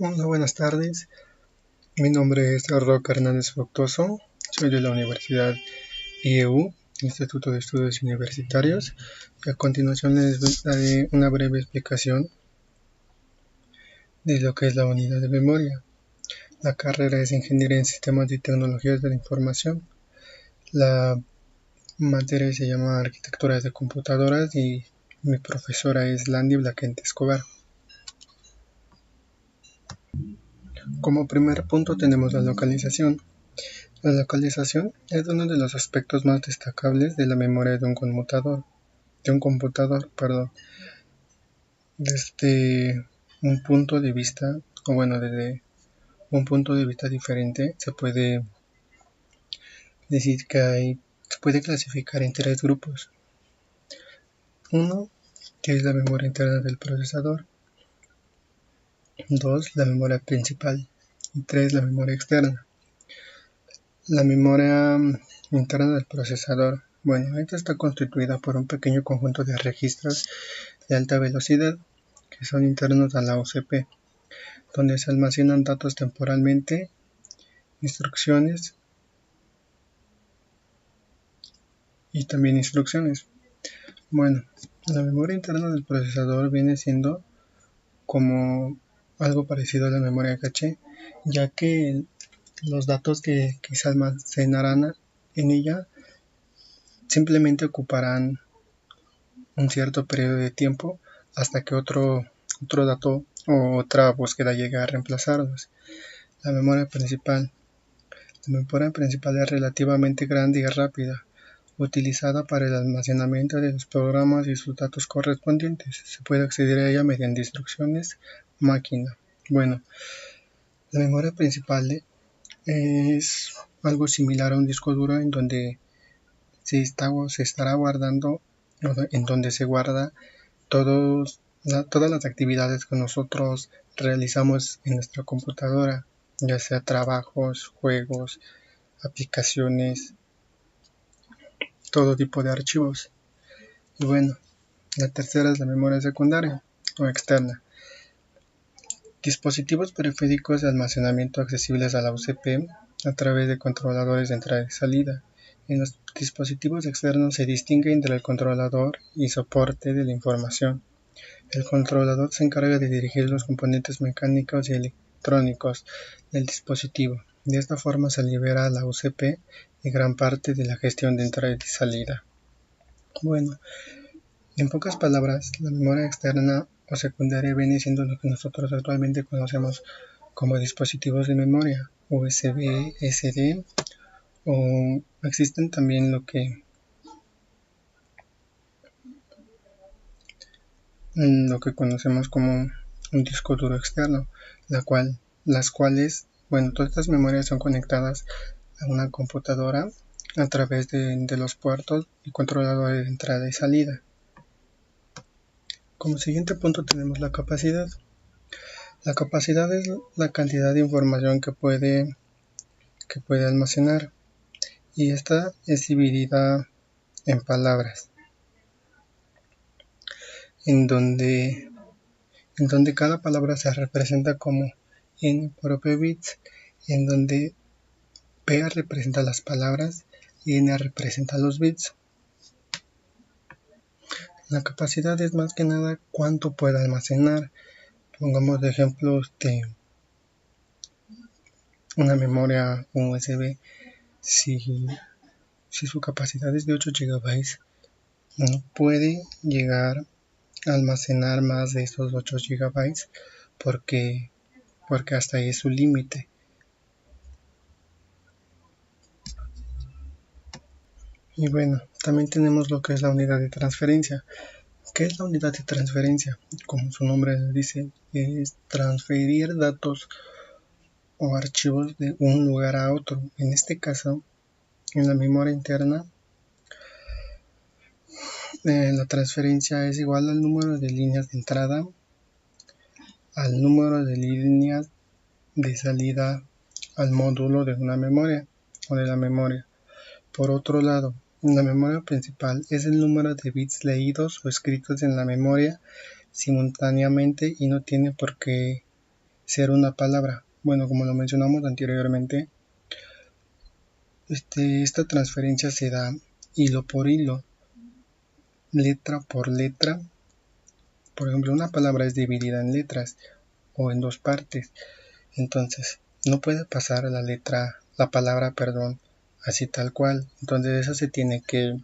Hola, buenas tardes. Mi nombre es Roque Hernández Fructuoso. Soy de la Universidad IEU, Instituto de Estudios Universitarios. Y a continuación les daré una breve explicación de lo que es la unidad de memoria. La carrera es Ingeniería en Sistemas y Tecnologías de la Información. La materia se llama Arquitectura de Computadoras y mi profesora es Landy Blaquente Escobar. Como primer punto tenemos la localización. La localización es uno de los aspectos más destacables de la memoria de un computador, desde un punto de vista, desde un punto de vista diferente, se puede decir se puede clasificar en tres grupos. Uno, que es la memoria interna del procesador. Dos, la memoria principal. Y tres, la memoria externa. La memoria interna del procesador. Esta está constituida por un pequeño conjunto de registros de alta velocidad que son internos a la UCP, donde se almacenan datos temporalmente, instrucciones y también instrucciones. La memoria interna del procesador viene siendo como algo parecido a la memoria caché, ya que los datos que se almacenarán en ella simplemente ocuparán un cierto periodo de tiempo hasta que otro dato o otra búsqueda llegue a reemplazarlos. La memoria principal. La memoria principal es relativamente grande y rápida, utilizada para el almacenamiento de los programas y sus datos correspondientes. Se puede acceder a ella mediante instrucciones máquina. La memoria principal es algo similar a un disco duro en donde se estará guardando, en donde se guarda todas las actividades que nosotros realizamos en nuestra computadora, ya sea trabajos, juegos, aplicaciones, todo tipo de archivos. La tercera es la memoria secundaria o externa. Dispositivos periféricos de almacenamiento accesibles a la UCP a través de controladores de entrada y salida. En los dispositivos externos se distingue entre el controlador y soporte de la información. El controlador se encarga de dirigir los componentes mecánicos y electrónicos del dispositivo. De esta forma se libera a la UCP de gran parte de la gestión de entrada y salida. En pocas palabras, la memoria externa o secundaria viene siendo lo que nosotros actualmente conocemos como dispositivos de memoria, USB, SD, o existen también lo que conocemos como un disco duro externo, todas estas memorias son conectadas a una computadora a través de los puertos y controladores de entrada y salida. Como siguiente punto tenemos la capacidad. La capacidad es la cantidad de información que puede almacenar, y esta es dividida en palabras, en donde cada palabra se representa como n por p bits, en donde p representa las palabras y n representa los bits. La capacidad es más que nada cuánto puede almacenar. Pongamos de ejemplo una memoria USB. Si su capacidad es de 8 GB, no puede llegar a almacenar más de estos 8 GB porque hasta ahí es su límite. Y también tenemos lo que es la unidad de transferencia. ¿Qué es la unidad de transferencia? Como su nombre dice, es transferir datos o archivos de un lugar a otro. En este caso, en la memoria interna, la transferencia es igual al número de líneas de entrada al número de líneas de salida al módulo de una memoria o de la memoria. Por otro lado, la memoria principal es el número de bits leídos o escritos en la memoria simultáneamente y no tiene por qué ser una palabra. Bueno, como lo mencionamos anteriormente, esta transferencia se da hilo por hilo, letra por letra. Por ejemplo, una palabra es dividida en letras o en dos partes. Entonces, no puede pasar la palabra, así tal cual. Entonces, eso se tiene que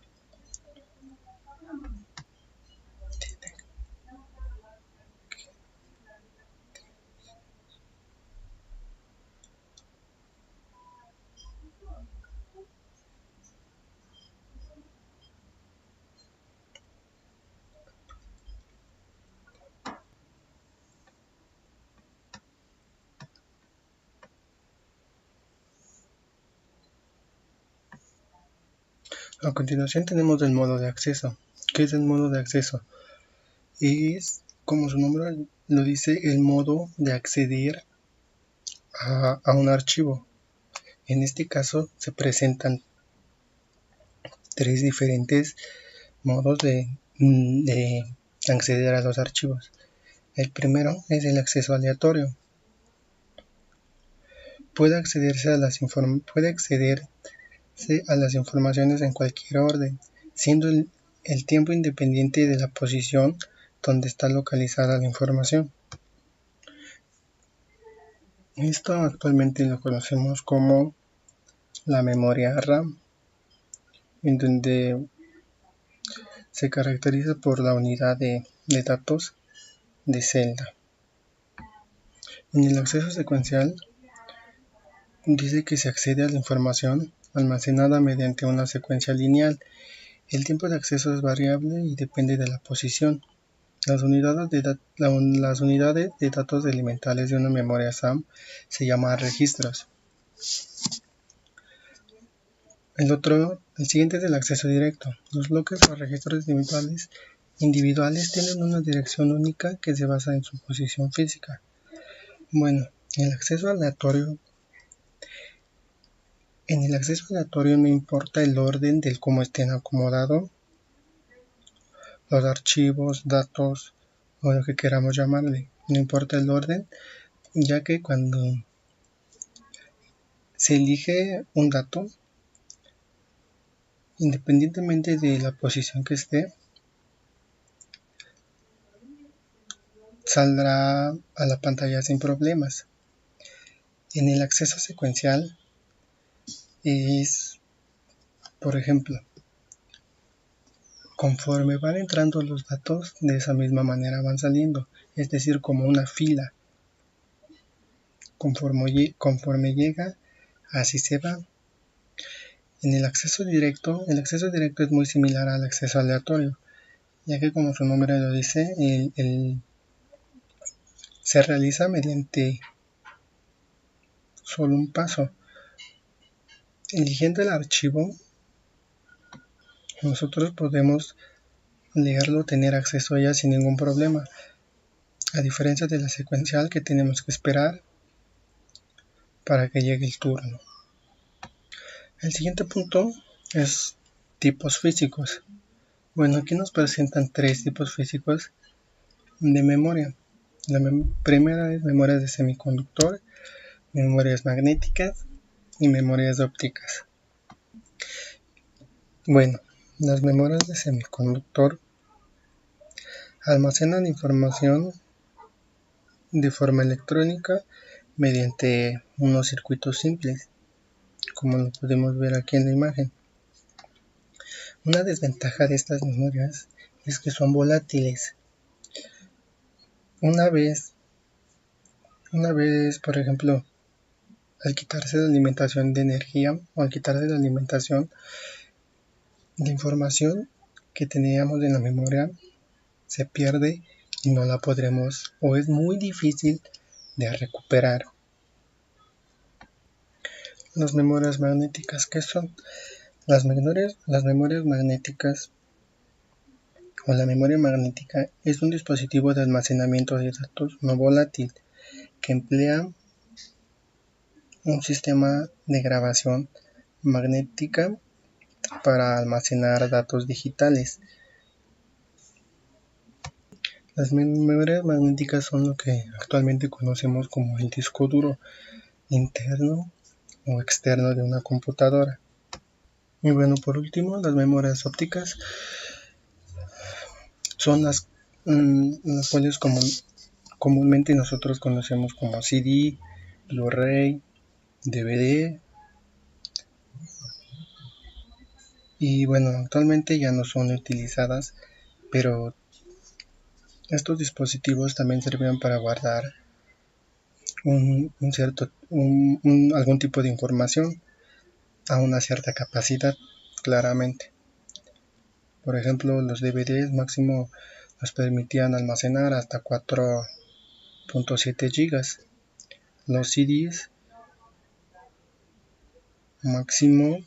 A continuación tenemos el modo de acceso. ¿Qué es el modo de acceso? Es, como su nombre lo dice, el modo de acceder a un archivo. En este caso se presentan tres diferentes modos de acceder a los archivos. El primero es el acceso aleatorio. Puede accederse a las informaciones en cualquier orden, siendo el tiempo independiente de la posición donde está localizada la información. Esto actualmente lo conocemos como la memoria RAM, en donde se caracteriza por la unidad de datos de celda. En el acceso secuencial dice que se accede a la información almacenada mediante una secuencia lineal. El tiempo de acceso es variable y depende de la posición. Las unidades de datos elementales de una memoria SAM se llaman registros. El siguiente es el acceso directo. Los bloques o registros individuales tienen una dirección única que se basa en su posición física. Bueno, en el acceso aleatorio no importa el orden del cómo estén acomodados los archivos, datos o lo que queramos llamarle. No importa el orden, ya que cuando se elige un dato, independientemente de la posición que esté, saldrá a la pantalla sin problemas. En el acceso secuencial es, por ejemplo, conforme van entrando los datos, de esa misma manera van saliendo, es decir, como una fila. Conforme llega, así se va. En el acceso directo es muy similar al acceso aleatorio, ya que como su nombre lo dice, se realiza mediante solo un paso. Eligiendo el archivo, nosotros podemos leerlo, tener acceso a ella sin ningún problema, a diferencia de la secuencial que tenemos que esperar para que llegue el turno. El siguiente punto es tipos físicos. Bueno, aquí nos presentan tres tipos físicos de memoria. La primera es memorias de semiconductor, memorias magnéticas y memorias ópticas. Bueno, las memorias de semiconductor almacenan información de forma electrónica mediante unos circuitos simples, como lo podemos ver aquí en la imagen. Una desventaja de estas memorias es que son volátiles. Una vez, por ejemplo, al quitarse la alimentación de energía o al quitarse la alimentación, la información que teníamos en la memoria se pierde y no la podremos, o es muy difícil de recuperar. Las memorias magnéticas, ¿qué son? Las memorias magnéticas o la memoria magnética es un dispositivo de almacenamiento de datos no volátil que emplea un sistema de grabación magnética para almacenar datos digitales. Las memorias magnéticas son lo que actualmente conocemos como el disco duro interno o externo de una computadora. Y bueno, por último, las memorias ópticas son las cuales comúnmente nosotros conocemos como CD, Blu-ray, DVD. Y bueno, actualmente ya no son utilizadas, pero estos dispositivos también sirven para guardar algún tipo de información a una cierta capacidad, claramente. Por ejemplo, los DVDs máximo nos permitían almacenar hasta 4.7 gigas. Los CDs máximo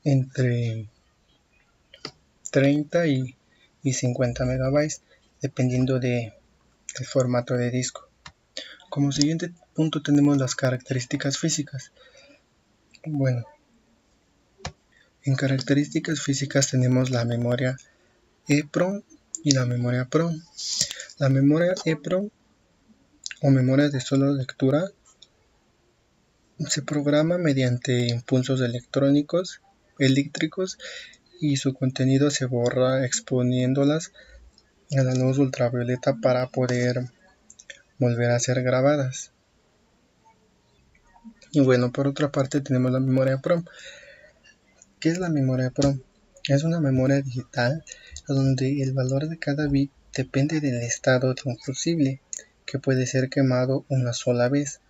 entre 30 y 50 megabytes, dependiendo del formato de disco. Como siguiente punto tenemos las características físicas. Bueno, en características físicas tenemos la memoria EEPROM y la memoria PROM. La memoria EEPROM o memoria de solo lectura se programa mediante impulsos eléctricos y su contenido se borra exponiéndolas a la luz ultravioleta para poder volver a ser grabadas. Y bueno, por otra parte tenemos la memoria PROM. ¿Qué es la memoria PROM? Es una memoria digital donde el valor de cada bit depende del estado de un fusible, que puede ser quemado una sola vez.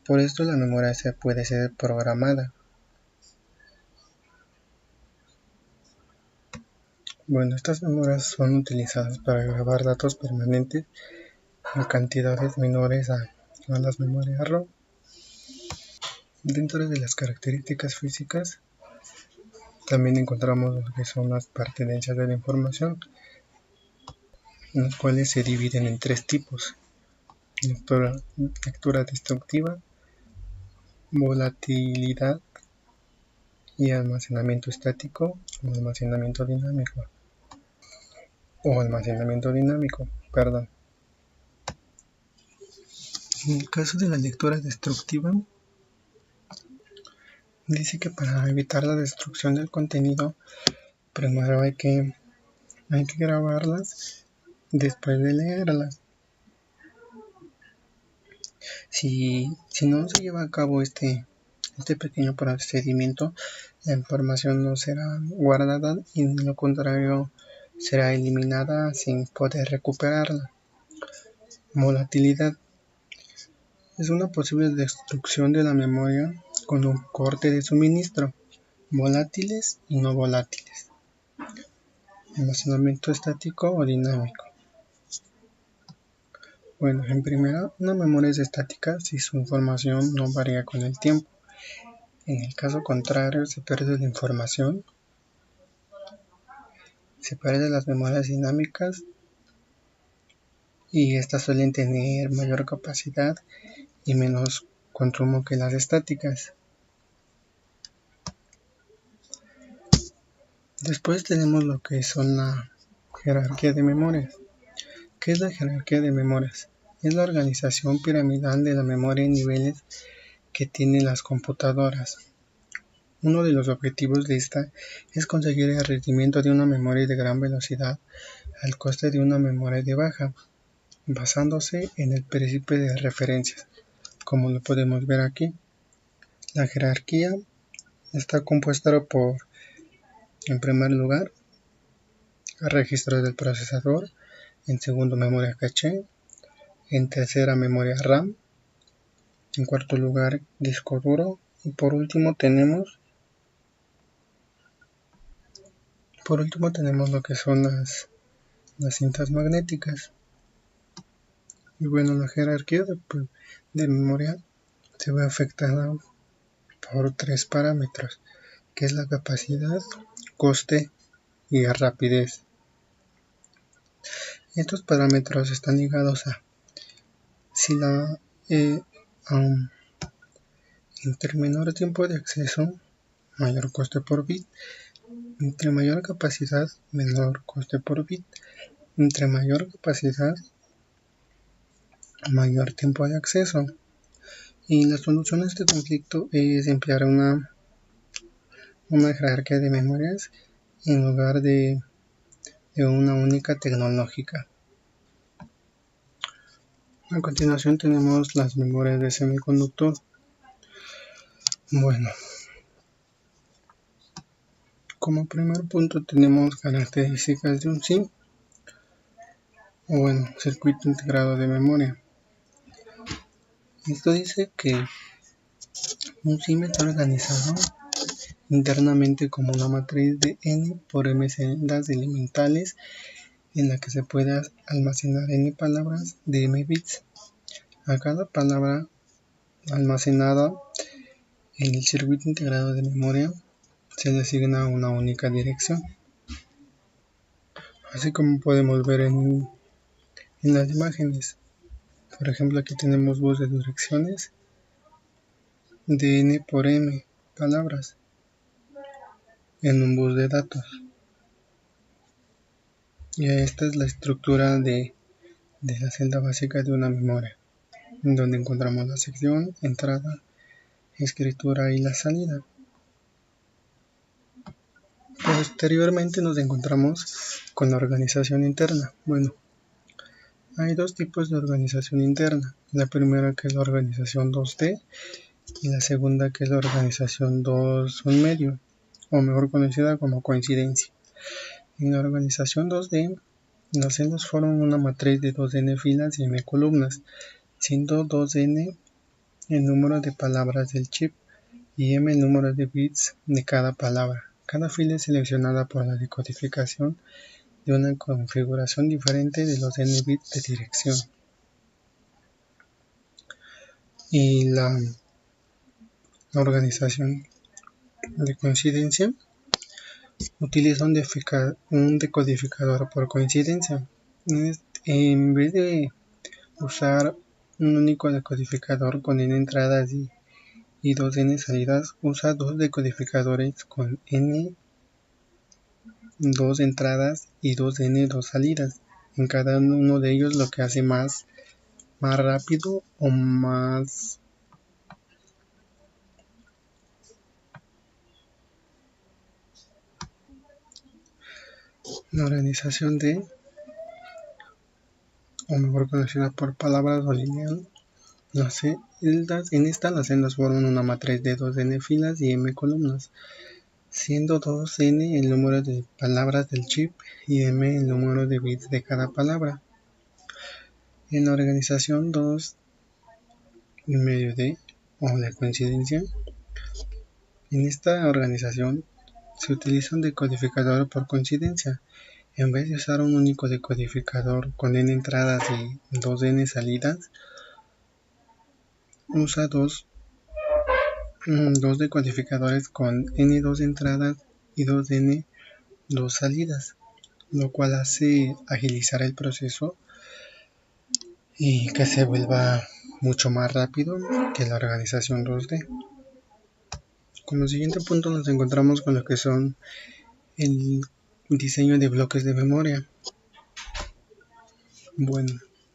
Por esto la memoria puede ser programada. Bueno, estas memorias son utilizadas para grabar datos permanentes en cantidades menores a las memorias ROM. Dentro de las características físicas también encontramos lo que son las pertenencias de la información, en las cuales se dividen en tres tipos: lectura destructiva, volatilidad y almacenamiento estático o almacenamiento dinámico. En el caso de la lectura destructiva, dice que para evitar la destrucción del contenido, primero hay que grabarlas después de leerlas. Si no se lleva a cabo este pequeño procedimiento, la información no será guardada y de lo contrario será eliminada sin poder recuperarla. Volatilidad es una posible destrucción de la memoria con un corte de suministro, volátiles y no volátiles. Almacenamiento estático o dinámico. Bueno, en primera, una memoria es estática si su información no varía con el tiempo. En el caso contrario, se pierde la información. Se pierde las memorias dinámicas y estas suelen tener mayor capacidad y menos consumo que las estáticas. Después tenemos lo que son la jerarquía de memorias. ¿Qué es la jerarquía de memorias? Es la organización piramidal de la memoria en niveles que tienen las computadoras. Uno de los objetivos de esta es conseguir el rendimiento de una memoria de gran velocidad al coste de una memoria de baja, basándose en el principio de referencias, como lo podemos ver aquí. La jerarquía está compuesta por, en primer lugar, registros del procesador, en segundo, memoria caché, en tercera, memoria RAM, en cuarto lugar, disco duro, y por último tenemos lo que son las cintas magnéticas. Y bueno, la jerarquía de memoria se ve afectada por tres parámetros, que es la capacidad, coste y rapidez. Estos parámetros están ligados a si entre menor tiempo de acceso, mayor coste por bit. Entre mayor capacidad, menor coste por bit. Entre mayor capacidad, mayor tiempo de acceso. Y la solución a este conflicto es emplear una jerarquía de memorias en lugar de una única tecnológica. A continuación tenemos las memorias de semiconductor. Bueno, como primer punto tenemos características de un SIM, circuito integrado de memoria. Esto dice que un SIM está organizado internamente como una matriz de n por m celdas elementales en la que se puede almacenar n palabras de m bits. A cada palabra almacenada en el circuito integrado de memoria se le asigna una única dirección. Así como podemos ver en las imágenes. Por ejemplo, aquí tenemos bus de direcciones de n por m palabras en un bus de datos. Y esta es la estructura de la celda básica de una memoria, donde encontramos la sección, entrada, escritura y la salida. Posteriormente nos encontramos con la organización interna. Hay dos tipos de organización interna. La primera, que es la organización 2D, y la segunda, que es la organización 2 o mejor conocida como coincidencia. En la organización 2D, las celdas forman una matriz de 2n filas y m columnas, siendo 2n el número de palabras del chip y m el número de bits de cada palabra. Cada fila es seleccionada por la decodificación de una configuración diferente de los n bits de dirección. Y la organización de coincidencia utiliza un decodificador por coincidencia. En vez de usar un único decodificador con n entradas y 2n salidas, usa dos decodificadores con n 2 entradas y 2n 2 salidas en cada uno de ellos, lo que hace más rápido o más la organización de, o mejor conocida por palabras o lineal. En esta las celdas forman una matriz de 2n filas y m columnas, siendo 2n el número de palabras del chip y m el número de bits de cada palabra. En la organización 2,5D o de coincidencia, en esta organización se utiliza un decodificador por coincidencia. En vez de usar un único decodificador con n entradas y 2n salidas, usa dos decodificadores con n2 entradas y 2n 2 salidas, lo cual hace agilizar el proceso y que se vuelva mucho más rápido que la organización 2D. Como siguiente punto nos encontramos con lo que son el diseño de bloques de memoria.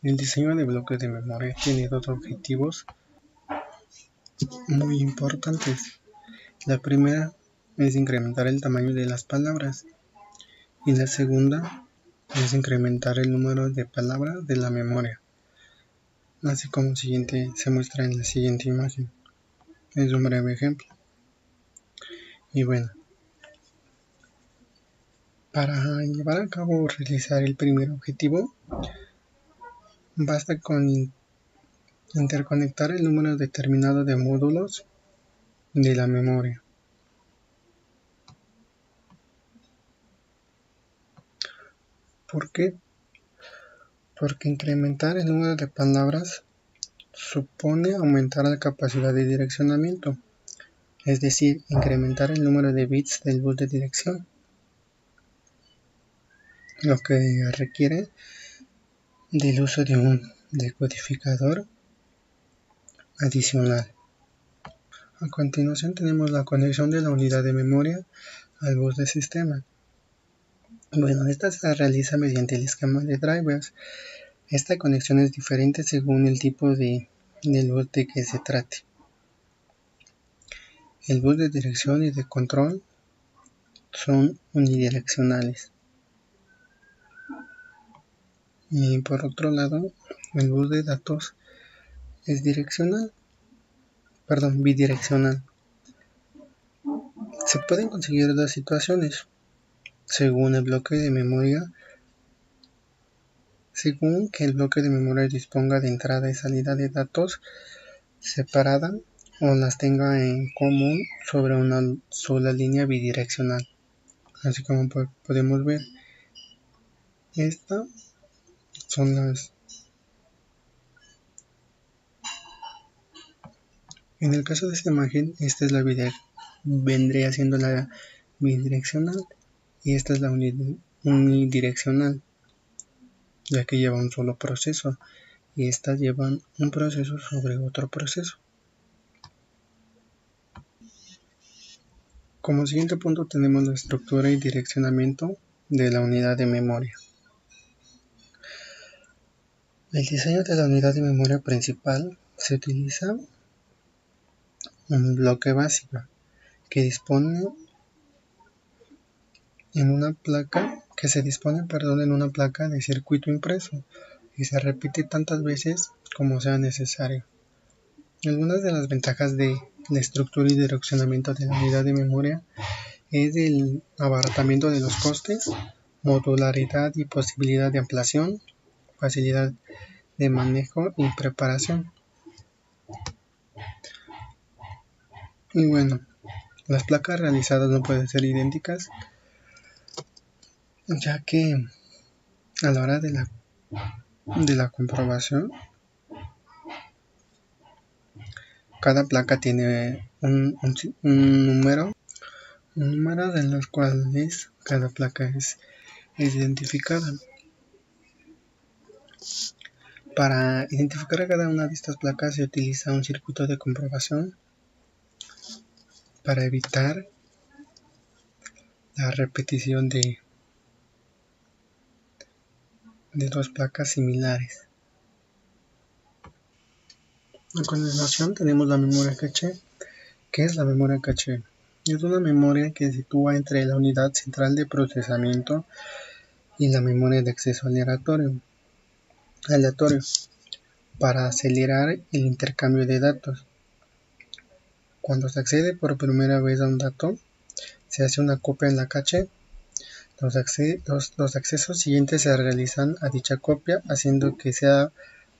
El diseño de bloques de memoria tiene dos objetivos muy importantes. La primera es incrementar el tamaño de las palabras y la segunda es incrementar el número de palabras de la memoria, así como se muestra en la siguiente imagen. Es un breve ejemplo. Y para llevar a cabo o realizar el primer objetivo, basta con interconectar el número determinado de módulos de la memoria. ¿Por qué? Porque incrementar el número de palabras supone aumentar la capacidad de direccionamiento, es decir, incrementar el número de bits del bus de dirección, lo que requiere del uso de un decodificador adicional. A continuación tenemos la conexión de la unidad de memoria al bus de sistema. Bueno, esta se realiza mediante el esquema de drivers. Esta conexión es diferente según el tipo de bus de que se trate. El bus de dirección y de control son unidireccionales. Y por otro lado, el bus de datos es bidireccional. Se pueden conseguir dos situaciones, según que el bloque de memoria disponga de entrada y salida de datos separada o las tenga en común sobre una sola línea bidireccional. Así como podemos ver, estas son las. En el caso de esta imagen, esta es vendría siendo la bidireccional y esta es la unidireccional, ya que lleva un solo proceso y estas llevan un proceso sobre otro proceso. Como siguiente punto tenemos la estructura y direccionamiento de la unidad de memoria. El diseño de la unidad de memoria principal se utiliza un bloque básico que se dispone en una placa de circuito impreso y se repite tantas veces como sea necesario. Algunas de las ventajas de la estructura y direccionamiento de la unidad de memoria es el abaratamiento de los costes, modularidad y posibilidad de ampliación, facilidad de manejo y preparación. Y bueno, las placas realizadas no pueden ser idénticas, ya que a la hora de la comprobación, cada placa tiene un número de los cuales cada placa es identificada. Para identificar a cada una de estas placas se utiliza un circuito de comprobación para evitar la repetición de dos placas similares. A continuación tenemos la memoria caché. ¿Qué es la memoria caché? Es una memoria que se sitúa entre la unidad central de procesamiento y la memoria de acceso aleatorio para acelerar el intercambio de datos. Cuando se accede por primera vez a un dato, se hace una copia en la caché. Los accesos siguientes se realizan a dicha copia, haciendo que sea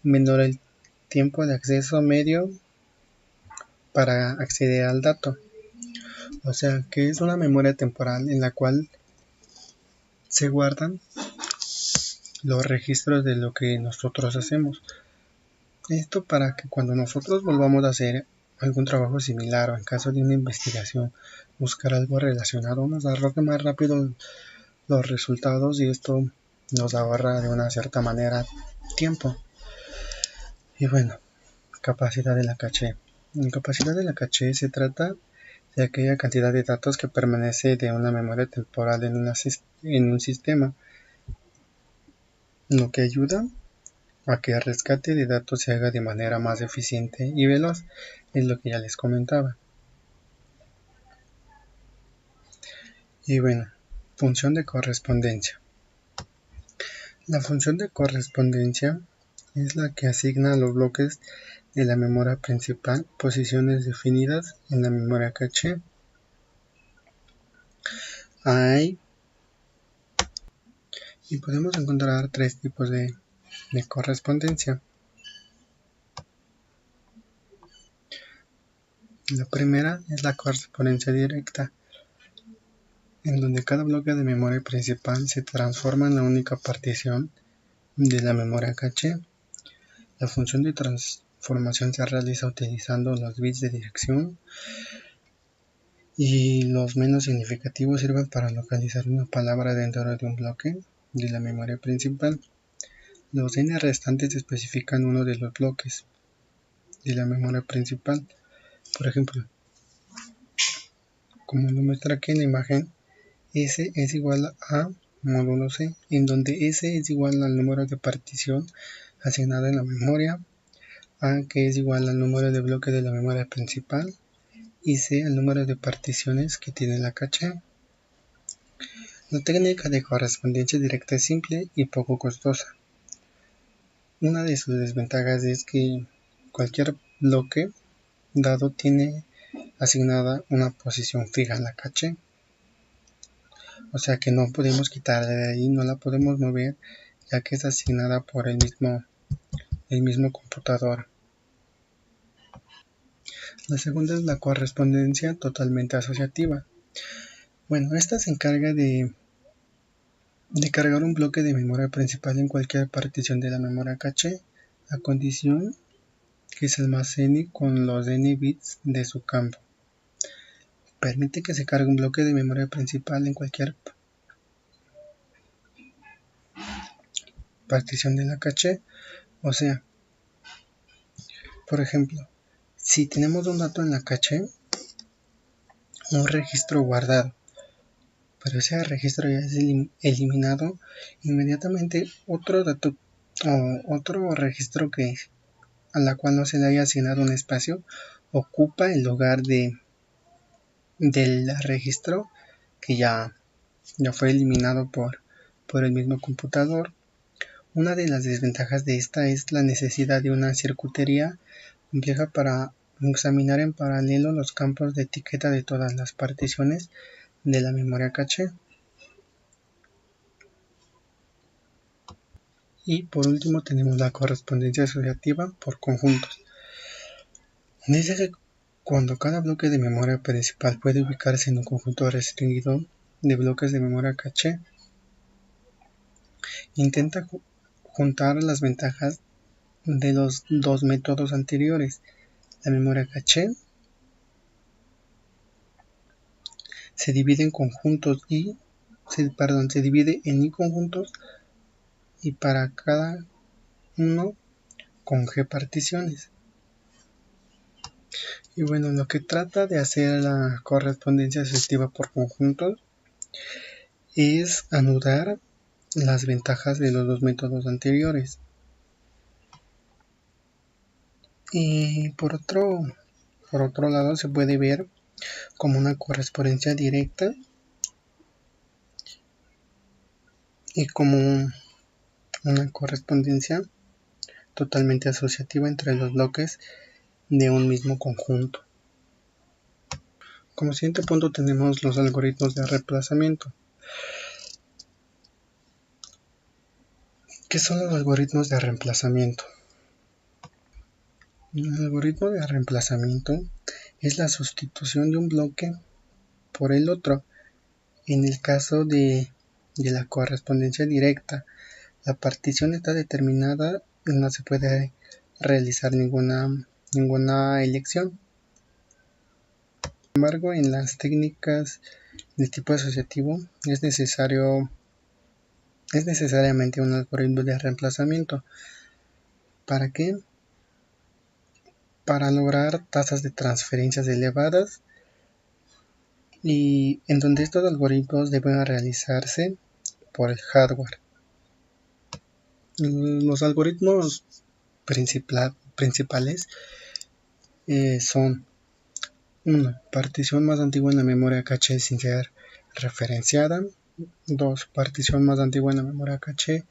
menor el tiempo de acceso medio para acceder al dato. O sea, que es una memoria temporal en la cual se guardan los registros de lo que nosotros hacemos. Esto para que cuando nosotros volvamos a hacer algún trabajo similar o en caso de una investigación, buscar algo relacionado, nos arroje más rápido los resultados y esto nos ahorra de una cierta manera tiempo. Y bueno, capacidad de la caché. La capacidad de la caché se trata de aquella cantidad de datos que permanece de una memoria temporal en un sistema, lo que ayuda a que el rescate de datos se haga de manera más eficiente y veloz, es lo que ya les comentaba. Y bueno, función de correspondencia. La función de correspondencia es la que asigna a los bloques de la memoria principal posiciones definidas en la memoria caché. Y podemos encontrar tres tipos de correspondencia. La primera es la correspondencia directa, en donde cada bloque de memoria principal se transforma en la única partición de la memoria caché. La función de transformación se realiza utilizando los bits de dirección y los menos significativos sirven para localizar una palabra dentro de un bloque de la memoria principal. Los n restantes especifican uno de los bloques de la memoria principal. Por ejemplo, como lo muestra aquí en la imagen, S es igual a módulo C, en donde S es igual al número de partición asignada en la memoria, A que es igual al número de bloques de la memoria principal y C al número de particiones que tiene la caché. La técnica de correspondencia directa es simple y poco costosa. Una de sus desventajas es que cualquier bloque dado tiene asignada una posición fija en la caché, o sea que no podemos quitarla de ahí, no la podemos mover, ya que es asignada por el mismo computador. La segunda es la correspondencia totalmente asociativa. Bueno, esta se encarga de cargar un bloque de memoria principal en cualquier partición de la memoria caché, a condición que se almacene con los n bits de su campo. Permite que se cargue un bloque de memoria principal en cualquier partición de la caché, o sea, por ejemplo, si tenemos un dato en la caché, un registro guardado, pero ese registro ya es eliminado, inmediatamente otro dato o otro registro a la cual no se le haya asignado un espacio ocupa el lugar del registro que ya fue eliminado por el mismo computador. Una de las desventajas de esta es la necesidad de una circuitería compleja para examinar en paralelo los campos de etiqueta de todas las particiones de la memoria caché. Y por último tenemos la correspondencia asociativa por conjuntos. Dice que cuando cada bloque de memoria principal puede ubicarse en un conjunto restringido de bloques de memoria caché, intenta juntar las ventajas de los dos métodos anteriores. La memoria caché se divide en conjuntos se divide en conjuntos y para cada uno con G particiones. Y bueno, lo que trata de hacer la correspondencia asociativa por conjuntos es anudar las ventajas de los dos métodos anteriores. Y por otro lado se puede ver como una correspondencia directa y como una correspondencia totalmente asociativa entre los bloques de un mismo conjunto. Como siguiente punto tenemos los algoritmos de reemplazamiento. ¿Qué son los algoritmos de reemplazamiento? El algoritmo de reemplazamiento es la sustitución de un bloque por el otro. En el caso de la correspondencia directa, la partición está determinada y no se puede realizar ninguna elección. Sin embargo, en las técnicas de tipo asociativo es necesariamente un algoritmo de reemplazamiento. ¿Para qué? Para lograr tasas de transferencias elevadas y en donde estos algoritmos deben realizarse por el hardware. Los algoritmos principales son 1. Partición más antigua en la memoria caché sin ser referenciada. 2. Partición más antigua en la memoria caché.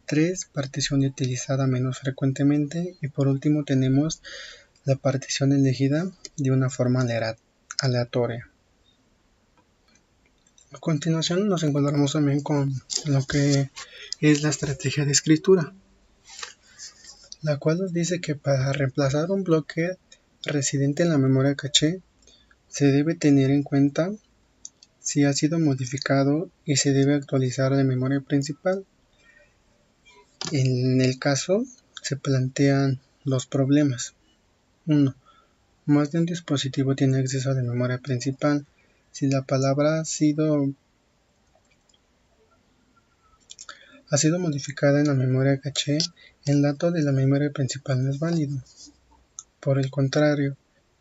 3. Partición utilizada menos frecuentemente. Y por último tenemos la partición elegida de una forma aleatoria. A continuación nos encontramos también con lo que es la estrategia de escritura, la cual nos dice que para reemplazar un bloque residente en la memoria caché se debe tener en cuenta si ha sido modificado y se debe actualizar la memoria principal. En el caso se plantean dos problemas. 1. Más de un dispositivo tiene acceso a la memoria principal. Si la palabra ha sido modificada en la memoria caché, el dato de la memoria principal no es válido. Por el contrario,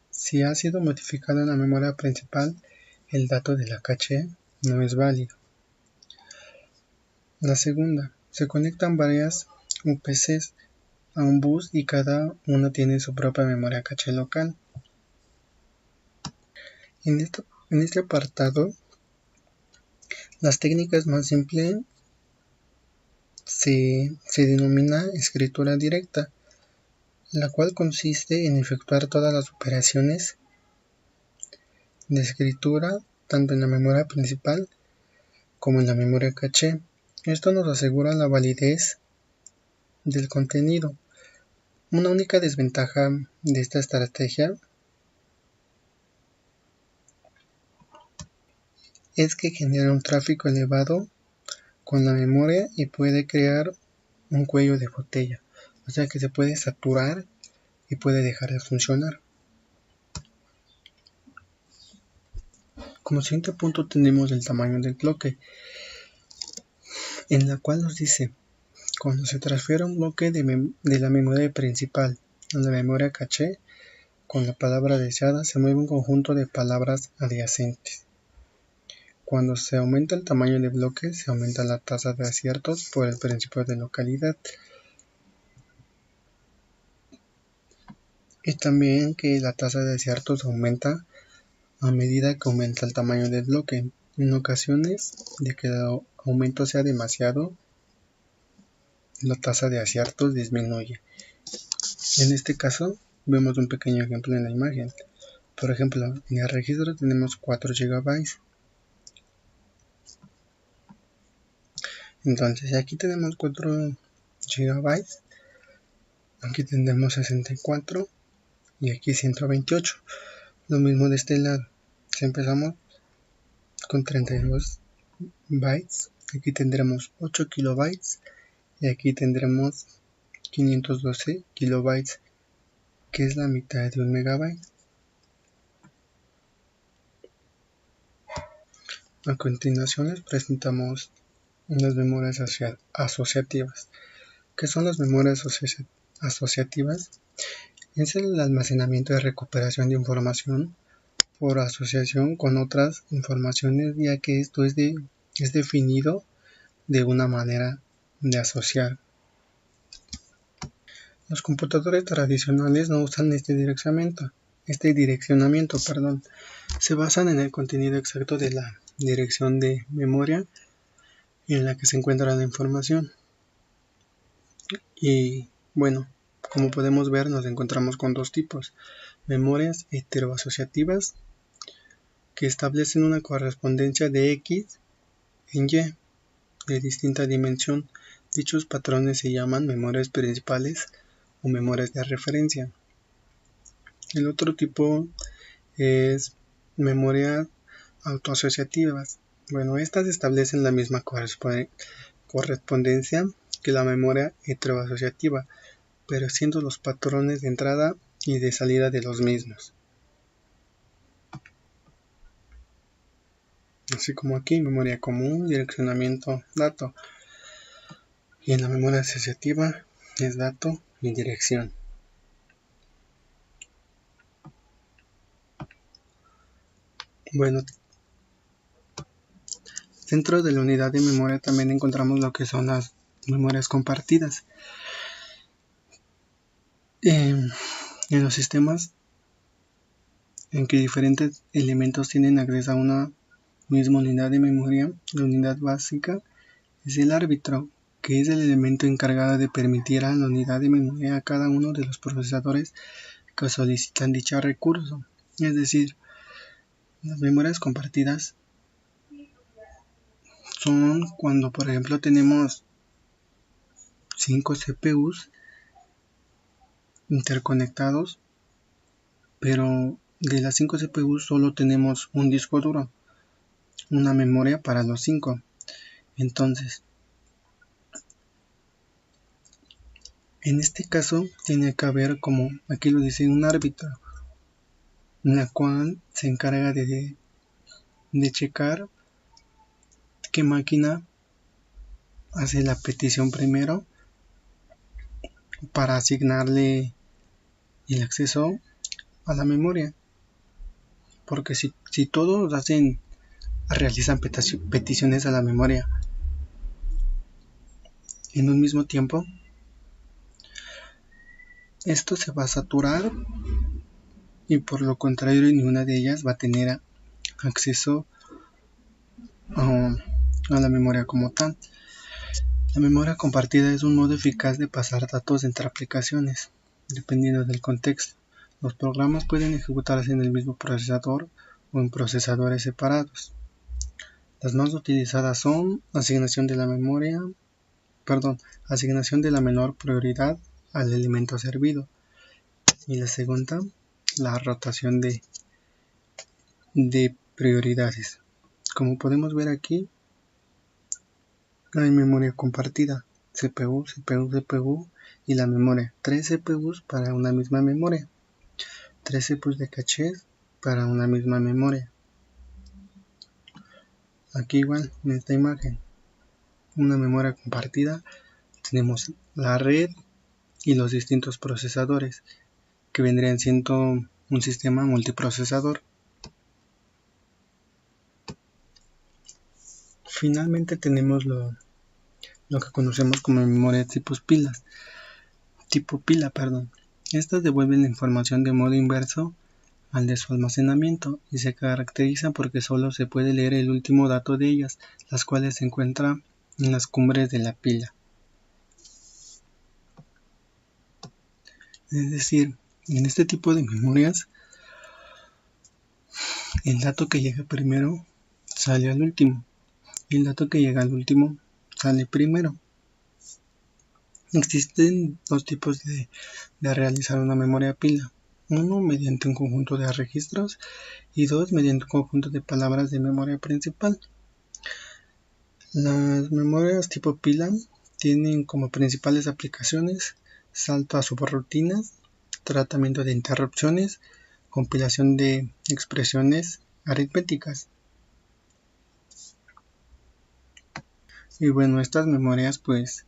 si ha sido modificado en la memoria principal, el dato de la caché no es válido. La segunda, se conectan varias UPCs a un bus y cada una tiene su propia memoria caché local. En este apartado, las técnicas más simples se denomina escritura directa, la cual consiste en efectuar todas las operaciones de escritura tanto en la memoria principal como en la memoria caché. Esto nos asegura la validez del contenido. Una única desventaja de esta estrategia es que genera un tráfico elevado con la memoria y puede crear un cuello de botella, o sea que se puede saturar y puede dejar de funcionar. Como siguiente punto tenemos el tamaño del bloque, en la cual nos dice: cuando se transfiere un bloque de la memoria principal a la memoria caché, con la palabra deseada se mueve un conjunto de palabras adyacentes. Cuando se aumenta el tamaño del bloque, se aumenta la tasa de aciertos por el principio de localidad. Y también que la tasa de aciertos aumenta a medida que aumenta el tamaño del bloque. En ocasiones de que el aumento sea demasiado, la tasa de aciertos disminuye. En este caso, vemos un pequeño ejemplo en la imagen. Por ejemplo, en el registro tenemos 4 GB. Entonces, aquí tenemos 4 GB, aquí tendremos 64 y aquí 128. Lo mismo de este lado. Si empezamos con 32 bytes, aquí tendremos 8 kilobytes y aquí tendremos 512 kilobytes, que es la mitad de un megabyte. A continuación les presentamos las memorias asociativas. ¿Qué son las memorias asociativas? Es el almacenamiento y recuperación de información por asociación con otras informaciones, ya que esto es definido de una manera de asociar. Los computadores tradicionales no usan este direccionamiento, se basan en el contenido exacto de la dirección de memoria en la que se encuentra la información. Y bueno, como podemos ver, nos encontramos con dos tipos: memorias heteroasociativas, que establecen una correspondencia de X en Y de distinta dimensión. Dichos patrones se llaman memorias principales o memorias de referencia. El otro tipo es memorias autoasociativas. Bueno, estas establecen la misma correspondencia que la memoria heteroasociativa, pero siendo los patrones de entrada y de salida de los mismos. Así como aquí, memoria común, direccionamiento, dato. Y en la memoria asociativa es dato y dirección. Bueno, dentro de la unidad de memoria también encontramos lo que son las memorias compartidas. En los sistemas en que diferentes elementos tienen acceso a una misma unidad de memoria, la unidad básica es el árbitro, que es el elemento encargado de permitir a la unidad de memoria a cada uno de los procesadores que solicitan dicho recurso. Es decir, las memorias compartidas son cuando, por ejemplo, tenemos 5 CPUs interconectados, pero de las 5 CPUs solo tenemos un disco duro, una memoria para los 5. Entonces, en este caso tiene que haber, como aquí lo dice, un árbitro, la cual se encarga de checar qué máquina hace la petición primero para asignarle el acceso a la memoria. Porque si todos realizan peticiones a la memoria en un mismo tiempo, esto se va a saturar y por lo contrario ninguna de ellas va a tener acceso a la memoria como tal. La memoria compartida es un modo eficaz de pasar datos entre aplicaciones, dependiendo del contexto. Los programas pueden ejecutarse en el mismo procesador o en procesadores separados. Las más utilizadas son asignación de la menor prioridad al elemento servido, y la segunda, la rotación de prioridades. Como podemos ver aquí, hay memoria compartida, CPU y la memoria. 3 CPUs para una misma memoria, 3 CPUs de caché para una misma memoria. Aquí igual en esta imagen, una memoria compartida, tenemos la red y los distintos procesadores, que vendrían siendo un sistema multiprocesador. Finalmente tenemos lo que conocemos como memoria tipo pila. Estas devuelven la información de modo inverso al de su almacenamiento y se caracterizan porque solo se puede leer el último dato de ellas, las cuales se encuentran en las cumbres de la pila. Es decir, en este tipo de memorias, el dato que llega primero sale al último y el dato que llega al último sale primero. Existen dos tipos de realizar una memoria pila. Uno, mediante un conjunto de registros, y dos, mediante un conjunto de palabras de memoria principal. Las memorias tipo pila tienen como principales aplicaciones salto a subrutinas, tratamiento de interrupciones, compilación de expresiones aritméticas. Y bueno, estas memorias pues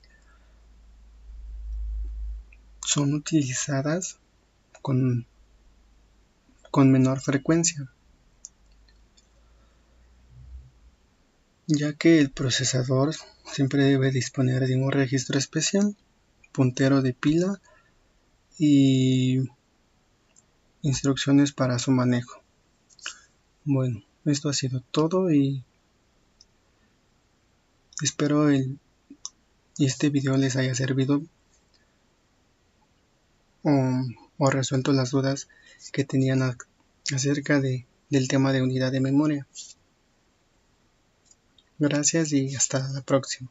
son utilizadas con menor frecuencia, ya que el procesador siempre debe disponer de un registro especial, puntero de pila y instrucciones para su manejo. Bueno, esto ha sido todo y espero este video les haya servido o resuelto las dudas que tenían acerca del tema de unidad de memoria. Gracias y hasta la próxima.